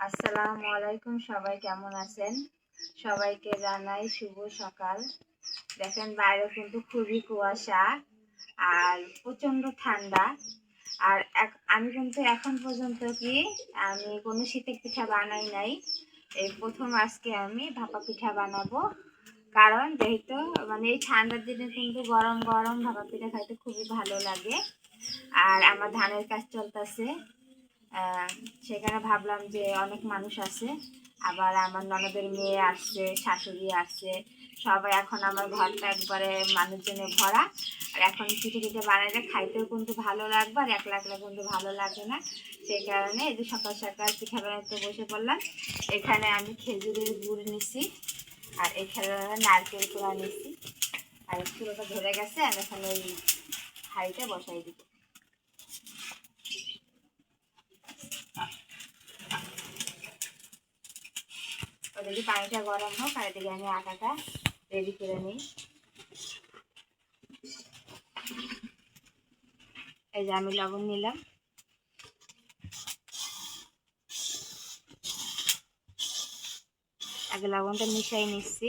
আসসালামু আলাইকুম, সবাই কেমন আছেন? সবাইকে জানাই শুভ সকাল। দেখেন বাইরে কিন্তু খুবই কুয়াশা আর প্রচন্ড ঠান্ডা। আর আমি কিন্তু এখন পর্যন্ত আমি কোনো শীতের পিঠা বানাই নাই। এই প্রথম আজকে আমি ভাপা পিঠা বানাবো, কারণ যেহেতু এই ঠান্ডার দিনে কিন্তু গরম গরম ভাপা পিঠা খাইতে খুবই ভালো লাগে। আর আমার ধানের কাজ চলতেছে, সেখানে ভাবলাম যে অনেক মানুষ আছে, আবার আমার ননদের মেয়ে আসছে, শাশুড়ি আসছে, সবাই এখন আমার ঘরটা একবারে মানুষজনে ভরা। আর এখন পিঠে পিঠে বানাইলে খাইতেও কিন্তু ভালো লাগবে, আর একলা একলা কিন্তু ভালো লাগে না। সেই কারণে এই যে সকাল সকাল পিঠা বানাতে বসে পড়লাম। এখানে আমি খেজুরের গুড় নিছি, আর এখানে নারকেল কোড়া নিছি। আর চুলোটা ধরে গেছে, আমি এখানে ওই হাঁড়িটা বসাই দিব। ওদিকে পানিটা গরম হোক, আর এদিকে আমি আটাটা রেডি করে নিই। এই যে আমি লবণ নিলাম, আগে লবণটা মিশাই নিচ্ছি।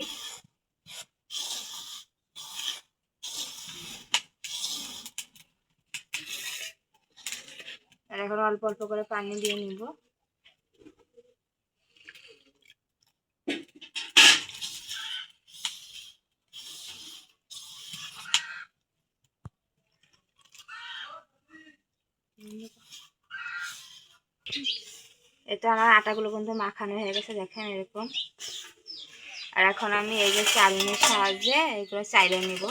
আর এখন অল্প অল্প করে পানি দিয়ে নিব। এটা আমার আটাগুলো কিন্তু মাখানো হয়ে গেছে, দেখেন এরকম। আর এখন আমি এই যে চালনির সাহায্যে এগুলো চাইলে নিব।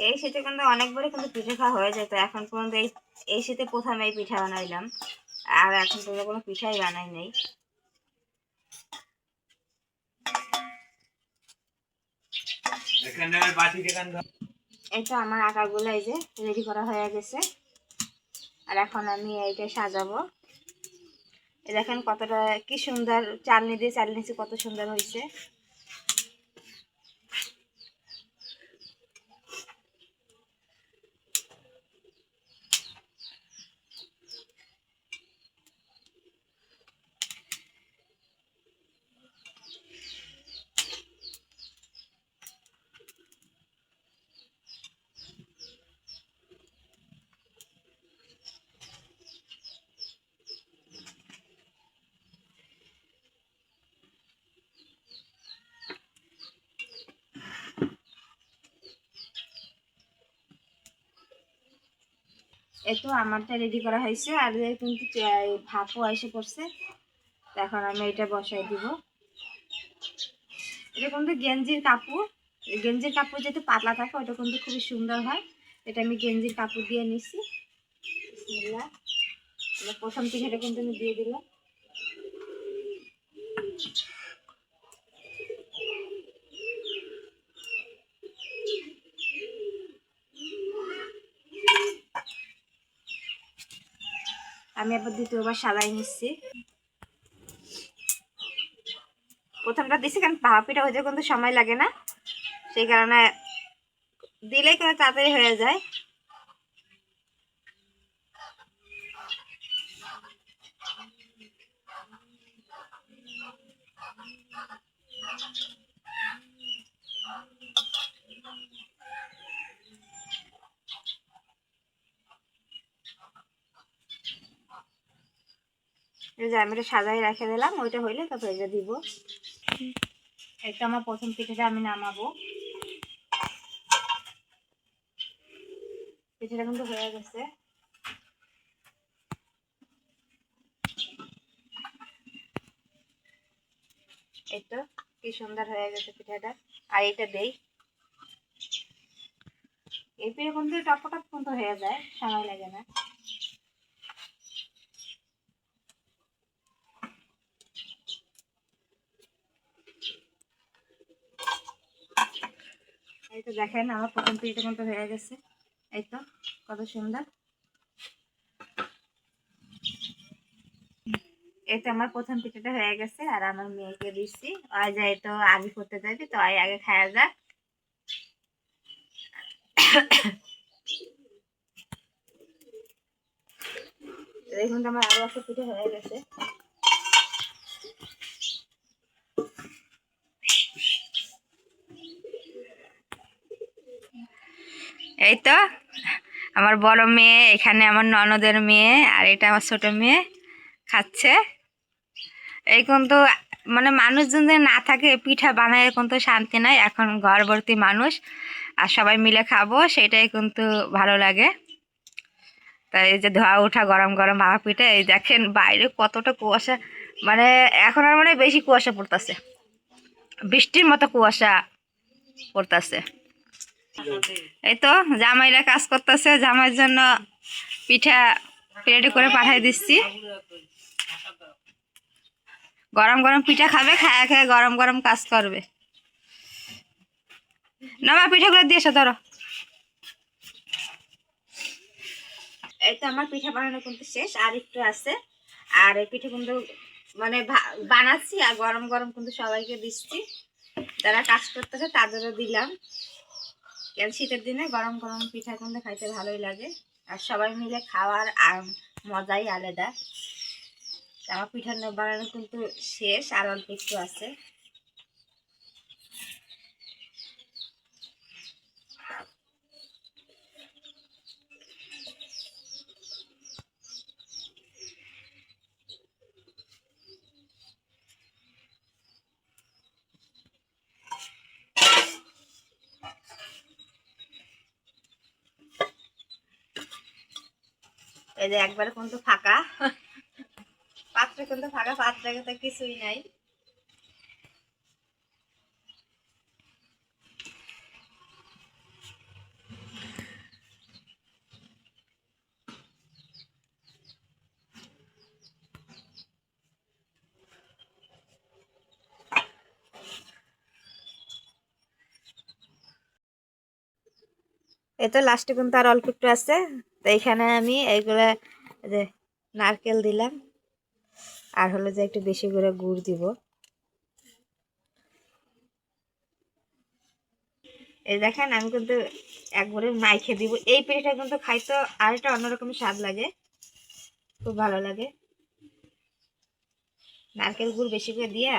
এই শীতে কিন্তু অনেকবারই কিন্তু পিঠে খাওয়া হয়ে যেত, এখন পর্যন্ত এই শীতে প্রথম এই পিঠা বানাইলাম, আর এখন পর্যন্ত কোনো পিঠাই বানাই নাই। এই তো আমার আটাগুলো এই যে রেডি করা হয়ে গেছে। আর এখন আমি এইটা সাজাবো। এই দেখেন কতটা কি সুন্দর, চালনি দিয়ে চালিয়েছি, কত সুন্দর হয়েছে। এই তো আমারটা রেডি করা হয়েছে, আর কিন্তু ভাপও এসে পড়ছে। এখন আমি এটা বসাই দিব। এটা কিন্তু গেঞ্জির কাপড় যেহেতু পাতলা থাকে, ওটা কিন্তু খুবই সুন্দর হয়। এটা আমি গেঞ্জির কাপড় দিয়ে নিছি। বিসমিল্লাহ। প্রথম পিঠাটা কিন্তু আমি দিয়ে দিলাম। আমি আবার দ্বিতীয়বার সাজাই নিচ্ছি। প্রথমটা দিছি কারণ ভাপা পিঠা হয়ে যায়, কিন্তু সময় লাগে না, সেই কারণে দিলেই কিন্তু তাড়াতাড়ি হয়ে যায়। এই যে আমি এটা সাজাই রেখে দিলাম, ওইটা হইলে তারপর এটা দিব। এটা আমার প্রথম পিঠাটা আমি নামাবো। পিঠাটা কিন্তু হয়ে গেছে। এই তো কি সুন্দর হয়ে গেছে পিঠাটা। আর এটা দেই, এই পিঠা কিন্তু টপটপ কিন্তু হয়ে যায়, সময় লাগে না। এই তো দেখেন আমার প্রথম পিঠাটা কিন্তু হয়ে গেছে। এই তো কত সুন্দর। এই তো আমার প্রথম পিঠাটা হয়ে গেছে, আর আমার মেয়েকে দিচ্ছি। ওই যাই তো আগে করতে যাবি, তো আগে খাওয়া যাক। দেখুন তো আমার আরো একটা পিঠা হয়ে গেছে। এই তো আমার বড় মেয়ে, এখানে আমার ননদের মেয়ে, আর এটা আমার ছোট মেয়ে খাচ্ছে। এই কিন্তু মানে মানুষজন যে না থাকে পিঠা বানায় কিন্তু শান্তি নাই। এখন ঘর ভর্তি মানুষ আর সবাই মিলে খাবো, সেটাই কিন্তু ভালো লাগে। তাই এই যে ধোয়া ওঠা গরম গরম ভাপা পিঠা, এই দেখেন বাইরে কতটা কুয়াশা, মানে এখন আর মানে বেশি কুয়াশা পড়তেছে, বৃষ্টির মতো কুয়াশা পড়তেছে। এই তো জামাইরা কাজ করতেছে, জামাইয়ের জন্য পিঠা রেডি করে পাঠিয়ে দিচ্ছি। গরম গরম পিঠা খাবে, খায়া খায় গরম গরম কাজ করবে। না মা পিঠাগুলো দিয়েছো ধরো। এই তো আমার পিঠা বানানো কিন্তু শেষ, আর একটু আছে। আর এই পিঠা কিন্তু মানে বানাচ্ছি আর গরম গরম কিন্তু সবাইকে দিচ্ছি, যারা কাজ করতেছে তাদেরও দিলাম। কেন শীতের দিনে গরম গরম পিঠা কিন্তু খাইতে ভালোই লাগে, আর সবাই মিলে খাওয়ার আর মজাই আলাদা। আমার পিঠা বানানো কিন্তু শেষ, আর অল্প একটু আছে। এই যে একবারে কিন্তু ফাঁকা পাত্র, কিন্তু ফাঁকা পাত্রে তো কিছুই নাই। এই তো লাস্টে কিন্তু আর অল্প একটু আছে। তো এইখানে আমি এইগুলা যে নারকেল দিলাম, আর হলো যে একটু বেশি করে গুড় দিব। এই দেখেন আমি কিন্তু একবারে মাইখে দিব। এই পিঠাটা কিন্তু খাইতে আর একটা অন্যরকম স্বাদ লাগে, খুব ভালো লাগে। নারকেল গুড় বেশি করে দিয়ে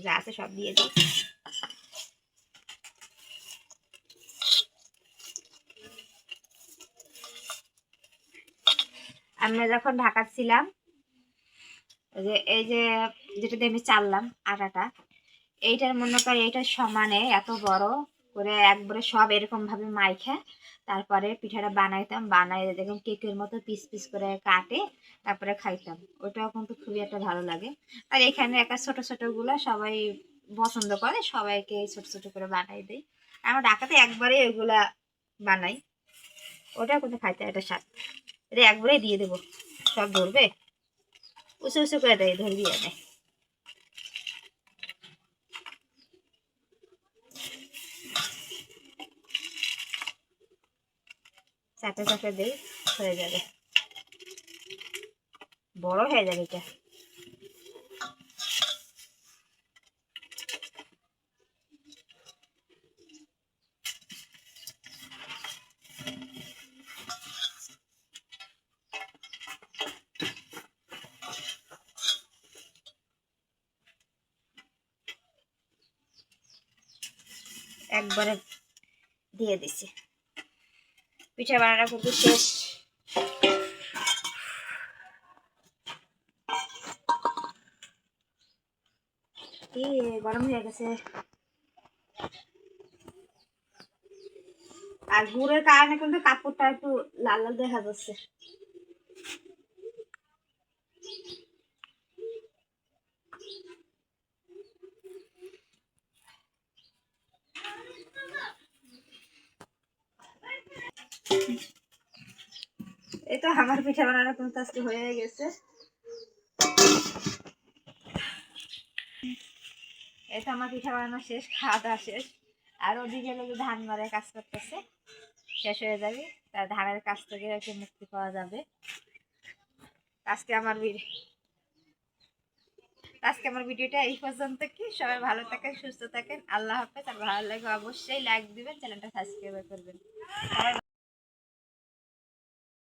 যা আছে সব দিয়ে দিই। আমরা যখন ঢাকা ছিলাম, এই যে যেটা দিয়ে আমি চাললাম আটাটা, এইটার মনে করি এইটার সমানে এত বড় করে একবারে সব এরকম ভাবে মাইখা তারপরে পিঠাটা বানাইতাম। বানাই দেখুন কেকের মতো পিস পিস করে কাটে তারপরে খাইতাম। ওটাও কিন্তু খুবই একটা ভালো লাগে। আর এখানে একটা ছোট ছোট গুলা সবাই পছন্দ করে, সবাইকে ছোট ছোট করে বানাই দেয়। আমরা ঢাকাতে একবারে ওইগুলা বানাই, ওটাও কিন্তু খাইতে একটা স্বাদ। এটা একবারেই দিয়ে দেবো, সব ধরবে, উঁচু উঁচু করে দেয়, ধরবি এনে চাপে চাপে দেই, হয়ে যাবে, বড় হয়ে যাবে এটা। একবারে দিয়ে দিছি, পিঠা বানানো কিন্তু শেষ। কি গরম হয়ে গেছে, আর গুড়ের কারণে কিন্তু কাপড়টা একটু লাল লাল দেখা যাচ্ছে। এই তো আমার পিঠা বানানো কিন্তু আজকে হয়ে গেছে। এই তো আমার পিঠা বানানো শেষ, খাওয়া দাওয়া শেষ। আর ওদিকে লোক ধান মারার কাজ করতেছে, শেষ হয়ে যাবে, তার ধানের কাছ থেকে একটু মুক্তি পাওয়া যাবে। আজকে আমার আজকে আমার ভিডিওটা এই পর্যন্ত, কি সবাই ভালো থাকেন, সুস্থ থাকেন, আল্লাহ হাফেজ। আর ভালো লাগে অবশ্যই লাইক দিবেন, চ্যানেলটা সাবস্ক্রাইব করবেন।